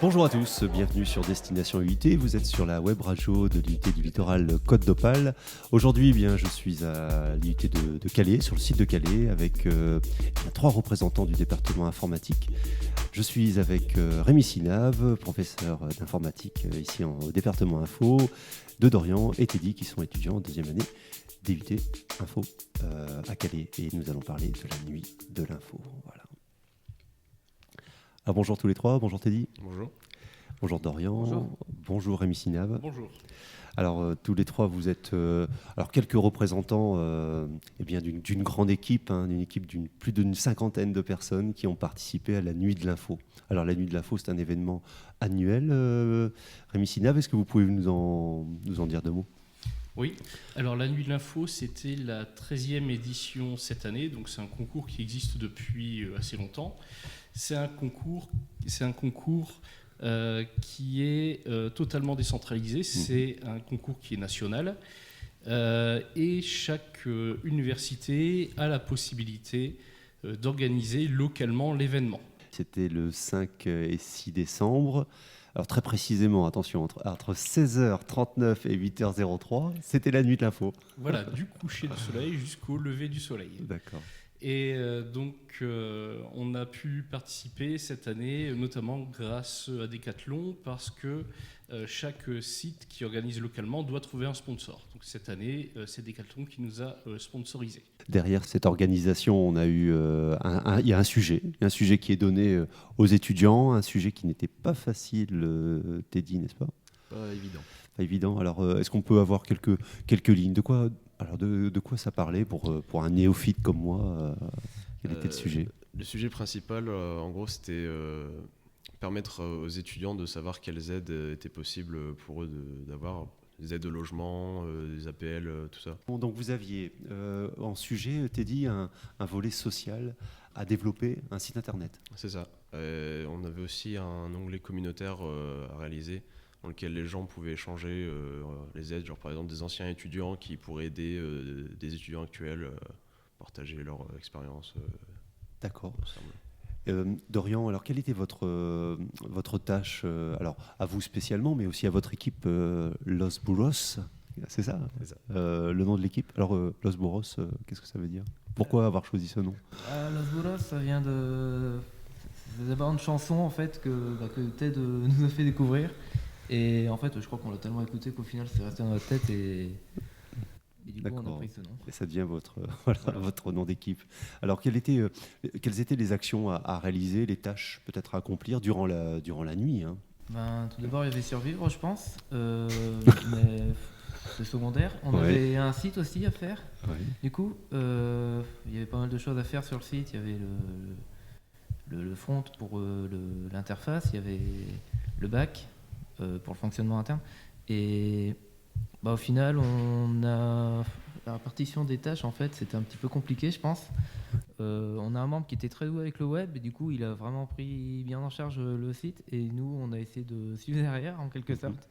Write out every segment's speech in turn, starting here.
Bonjour à tous, bienvenue sur Destination UIT. Vous êtes sur la web radio de l'UIT du littoral Côte d'Opale. Aujourd'hui, je suis à l'UIT de Calais, sur le site de Calais, avec 3 représentants du département informatique. Je suis avec Rémi Sinave, professeur d'informatique ici au département Info, de Dorian et Teddy, qui sont étudiants en deuxième année d'UIT Info à Calais. Et nous allons parler de la nuit de l'info. Voilà. Alors bonjour tous les trois, bonjour Teddy. Bonjour. Bonjour Dorian. Bonjour Rémi Sinave. Bonjour. Alors tous les trois, vous êtes quelques représentants d'une grande équipe, d'une équipe d'une plus d'une cinquantaine de personnes qui ont participé à la Nuit de l'Info. Alors la Nuit de l'Info, c'est un événement annuel. Rémi Sinave, est-ce que vous pouvez nous en dire deux mots ? Oui, alors la Nuit de l'Info, c'était la 13e édition cette année, donc c'est un concours qui existe depuis assez longtemps. C'est un concours qui est totalement décentralisé, c'est un concours qui est national et chaque université a la possibilité d'organiser localement l'événement. C'était le 5 et 6 décembre. Alors très précisément, attention, entre 16h39 et 8h03, c'était la Nuit de l'Info. Voilà, du coucher du soleil jusqu'au lever du soleil. D'accord. Et on a pu participer cette année, notamment grâce à Decathlon, parce que chaque site qui organise localement doit trouver un sponsor. Donc cette année, c'est Decathlon qui nous a sponsorisés. Derrière cette organisation, on a eu il y a un sujet qui est donné aux étudiants, un sujet qui n'était pas facile, Teddy, n'est-ce pas ? Pas évident. Pas évident. Alors, est-ce qu'on peut avoir quelques lignes ? De quoi ça parlait pour un néophyte comme moi ? Quel était le sujet ? Le sujet principal, en gros, c'était permettre aux étudiants de savoir quelles aides étaient possibles pour eux d'avoir. Des aides de logement, des APL, tout ça. Bon, donc vous aviez en sujet, Teddy, un volet social à développer, un site internet. C'est ça. On avait aussi un onglet communautaire à réaliser, dans lequel les gens pouvaient échanger les aides, genre par exemple des anciens étudiants qui pourraient aider des étudiants actuels, partager leur expérience. D'accord. Dorian, alors quelle était votre tâche, alors à vous spécialement, mais aussi à votre équipe Los Burros, c'est ça, C'est ça. Le nom de l'équipe. Alors Los Burros, qu'est-ce que ça veut dire ? Pourquoi avoir choisi ce nom ? Los Burros, ça vient c'est d'abord une chanson en fait que Ted nous a fait découvrir. Et en fait, je crois qu'on l'a tellement écouté qu'au final, c'est resté dans notre tête et du coup, on a pris ce nom. Et ça devient votre nom d'équipe. Alors, quelles étaient les actions à réaliser, les tâches peut-être à accomplir durant la nuit, hein ? Tout d'abord, il y avait survivre, je pense, mais c'est secondaire. On avait un site aussi à faire. Ouais. Du coup, il y avait pas mal de choses à faire sur le site. Il y avait le front pour l'interface, il y avait le back pour le fonctionnement interne. Et au final, la répartition des tâches, en fait, c'était un petit peu compliqué, je pense. On a un membre qui était très doué avec le web, et du coup, il a vraiment pris bien en charge le site. Et nous, on a essayé de suivre derrière, en quelque sorte.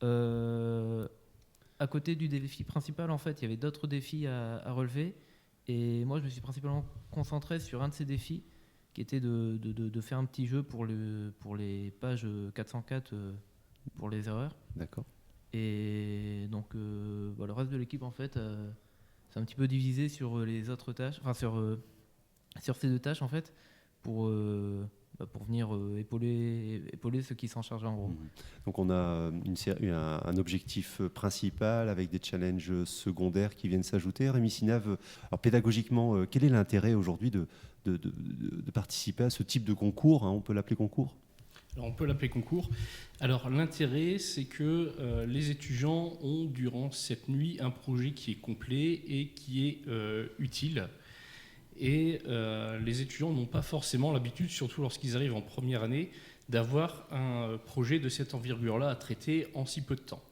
À côté du défi principal, en fait, il y avait d'autres défis à relever. Et moi, je me suis principalement concentré sur un de ces défis, qui était de faire un petit jeu pour les pages 404 pour les erreurs. D'accord. Et donc, le reste de l'équipe, en fait, c'est un petit peu divisé sur les autres tâches, enfin sur ces deux tâches, en fait, pour venir épauler ceux qui s'en chargent en gros. Donc on a un objectif principal avec des challenges secondaires qui viennent s'ajouter. Rémi Sinave, alors pédagogiquement, quel est l'intérêt aujourd'hui de participer à ce type de concours, hein ? On peut l'appeler concours ? Alors on peut l'appeler concours. Alors l'intérêt, c'est que les étudiants ont durant cette nuit un projet qui est complet et qui est utile. Et les étudiants n'ont pas forcément l'habitude, surtout lorsqu'ils arrivent en première année, d'avoir un projet de cette envergure-là à traiter en si peu de temps.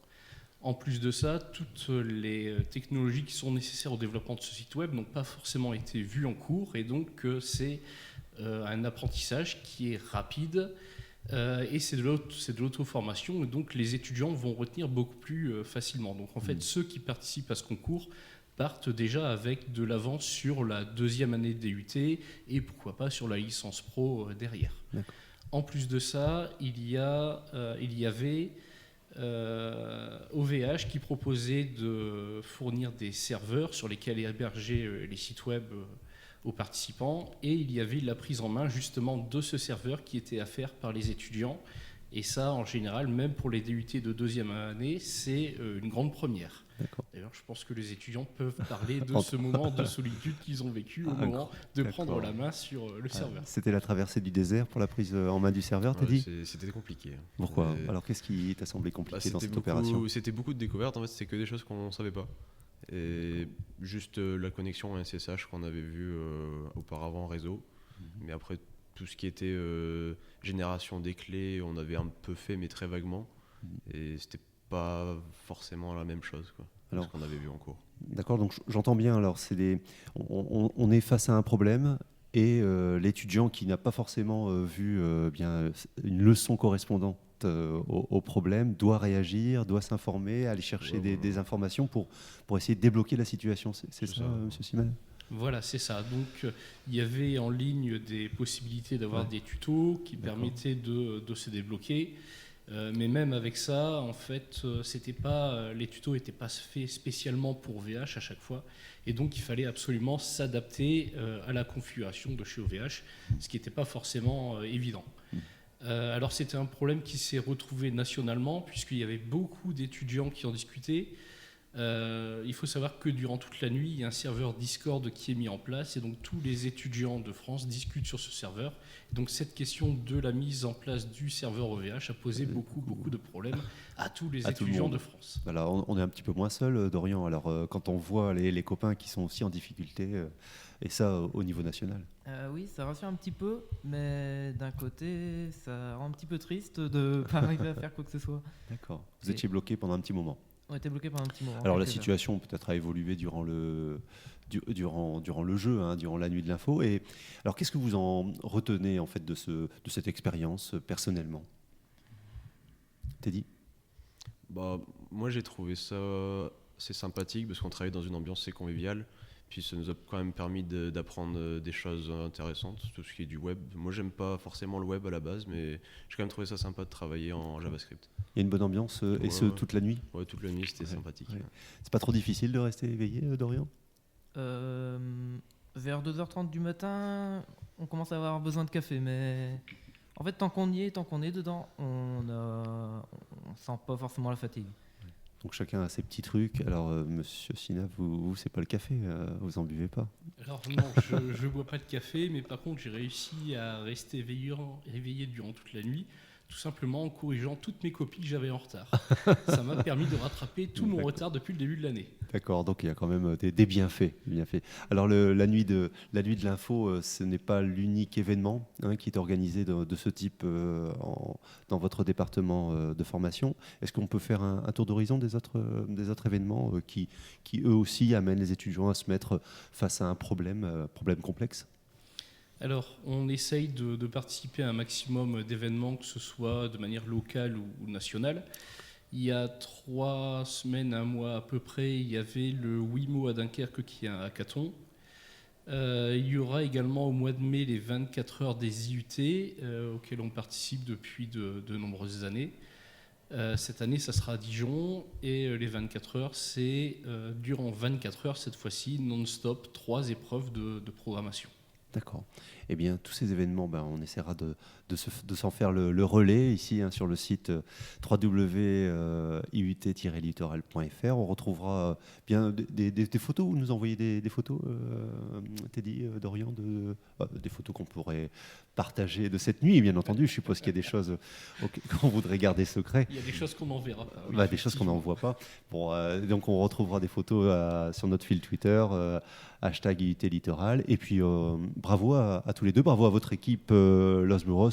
En plus de ça, toutes les technologies qui sont nécessaires au développement de ce site web n'ont pas forcément été vues en cours, et donc c'est un apprentissage qui est rapide, et c'est de l'auto-formation, et donc les étudiants vont retenir beaucoup plus facilement. Donc en fait, ceux qui participent à ce concours partent déjà avec de l'avance sur la deuxième année de DUT et pourquoi pas sur la licence pro derrière. D'accord. En plus de ça, il y avait OVH qui proposait de fournir des serveurs sur lesquels héberger les sites web aux participants, et il y avait la prise en main justement de ce serveur qui était à faire par les étudiants. Et ça, en général, même pour les DUT de deuxième année, c'est une grande première. D'accord. D'ailleurs, je pense que les étudiants peuvent parler de ce moment de solitude qu'ils ont vécu au moment de prendre la main sur le serveur. C'était la traversée du désert pour la prise en main du serveur, t'as dit ? C'était compliqué. Pourquoi ? Alors, qu'est-ce qui t'a semblé compliqué dans cette opération ? C'était beaucoup de découvertes, en fait, c'était que des choses qu'on ne savait pas. Et juste la connexion à SSH qu'on avait vu auparavant en réseau. Mais après, tout ce qui était génération des clés, on avait un peu fait, mais très vaguement. Et c'était pas forcément la même chose, quoi, ce qu'on avait vu en cours. D'accord, donc j'entends bien. Alors, on est face à un problème et l'étudiant qui n'a pas forcément vu bien une leçon correspondante au problème doit réagir, doit s'informer, aller chercher des informations pour essayer de débloquer la situation. C'est ça, M. Simal ? Voilà, c'est ça. Donc, il y avait en ligne des possibilités d'avoir des tutos qui permettaient de se débloquer. Mais même avec ça, en fait, les tutos n'étaient pas faits spécialement pour OVH à chaque fois. Et donc, il fallait absolument s'adapter à la configuration de chez OVH, ce qui n'était pas forcément évident. Alors, c'était un problème qui s'est retrouvé nationalement, puisqu'il y avait beaucoup d'étudiants qui en discutaient. Il faut savoir que durant toute la nuit, il y a un serveur Discord qui est mis en place, et donc tous les étudiants de France discutent sur ce serveur. Donc cette question de la mise en place du serveur OVH a posé beaucoup de problèmes à tous les étudiants de France. Voilà, on est un petit peu moins seul, Dorian. Alors quand on voit les copains qui sont aussi en difficulté, et ça au niveau national. Oui, ça rassure un petit peu, mais d'un côté, ça rend un petit peu triste de ne pas arriver à faire quoi que ce soit. D'accord. Vous étiez bloqué pendant un petit moment. On était bloqué pendant un petit moment. Alors la situation peut-être a évolué durant le jeu, durant la nuit de l'info. Et alors qu'est-ce que vous en retenez en fait de cette expérience personnellement ? Teddy ? Moi j'ai trouvé ça assez sympathique parce qu'on travaillait dans une ambiance assez conviviale. Puis ça nous a quand même permis d'apprendre des choses intéressantes, tout ce qui est du web. Moi, j'aime pas forcément le web à la base, mais j'ai quand même trouvé ça sympa de travailler en JavaScript. Il y a une bonne ambiance, et ce, toute la nuit ? Ouais, toute la nuit, c'était sympathique. Ouais. C'est pas trop difficile de rester éveillé, Dorian ? Vers 2h30 du matin, on commence à avoir besoin de café, mais en fait, tant qu'on est dedans, on sent pas forcément la fatigue. Donc chacun a ses petits trucs. Alors, Monsieur Sina, vous c'est pas le café, vous en buvez pas ? Alors non, je bois pas de café, mais par contre j'ai réussi à rester éveillé durant toute la nuit, tout simplement en corrigeant toutes mes copies que j'avais en retard. Ça m'a permis de rattraper tout mon retard depuis le début de l'année. D'accord, donc il y a quand même des bienfaits. Alors la nuit de l'info, ce n'est pas l'unique événement qui est organisé de ce type dans votre département de formation. Est-ce qu'on peut faire un tour d'horizon des autres événements qui eux aussi amènent les étudiants à se mettre face à un problème complexe ? Alors, on essaye de participer à un maximum d'événements, que ce soit de manière locale ou nationale. Il y a 3 semaines, 1 mois à peu près, il y avait le WIMO à Dunkerque qui est un hackathon. Il y aura également au mois de mai les 24 heures des IUT, auxquelles on participe depuis de nombreuses années. Cette année, ça sera à Dijon, et les 24 heures, c'est durant 24 heures, cette fois-ci, non-stop, 3 épreuves de programmation. D'accord. Eh bien, tous ces événements, on essaiera de s'en faire le relais ici sur le site www.iut-littoral.fr. On retrouvera bien des photos. Vous nous envoyez des photos, Teddy, Dorian, des photos qu'on pourrait partager de cette nuit, bien entendu. Je suppose qu'il y a des choses qu'on voudrait garder secret. Il y a des choses qu'on n'enverra pas. Des choses qu'on n'envoie pas. Donc on retrouvera des photos sur notre fil Twitter, hashtag IUT Littoral. Et puis bravo à tous les deux, bravo à votre équipe Los Muros,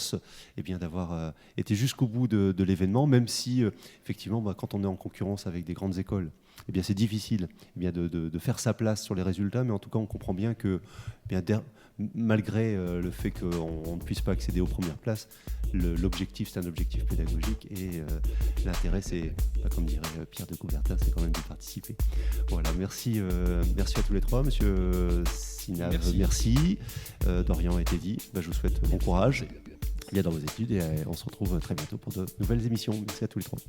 d'avoir été jusqu'au bout de l'événement, même si effectivement quand on est en concurrence avec des grandes écoles, c'est difficile de faire sa place sur les résultats, mais en tout cas on comprend bien que malgré le fait qu'on ne puisse pas accéder aux premières places, l'objectif c'est un objectif pédagogique, et l'intérêt c'est, comme dirait Pierre de Coubertin, c'est quand même de participer. Voilà, merci à tous les trois, monsieur Sinav, merci. Dorian et Teddy, je vous souhaite bon courage. qu'il y a dans vos études et on se retrouve très bientôt pour de nouvelles émissions. Merci à tous les trois.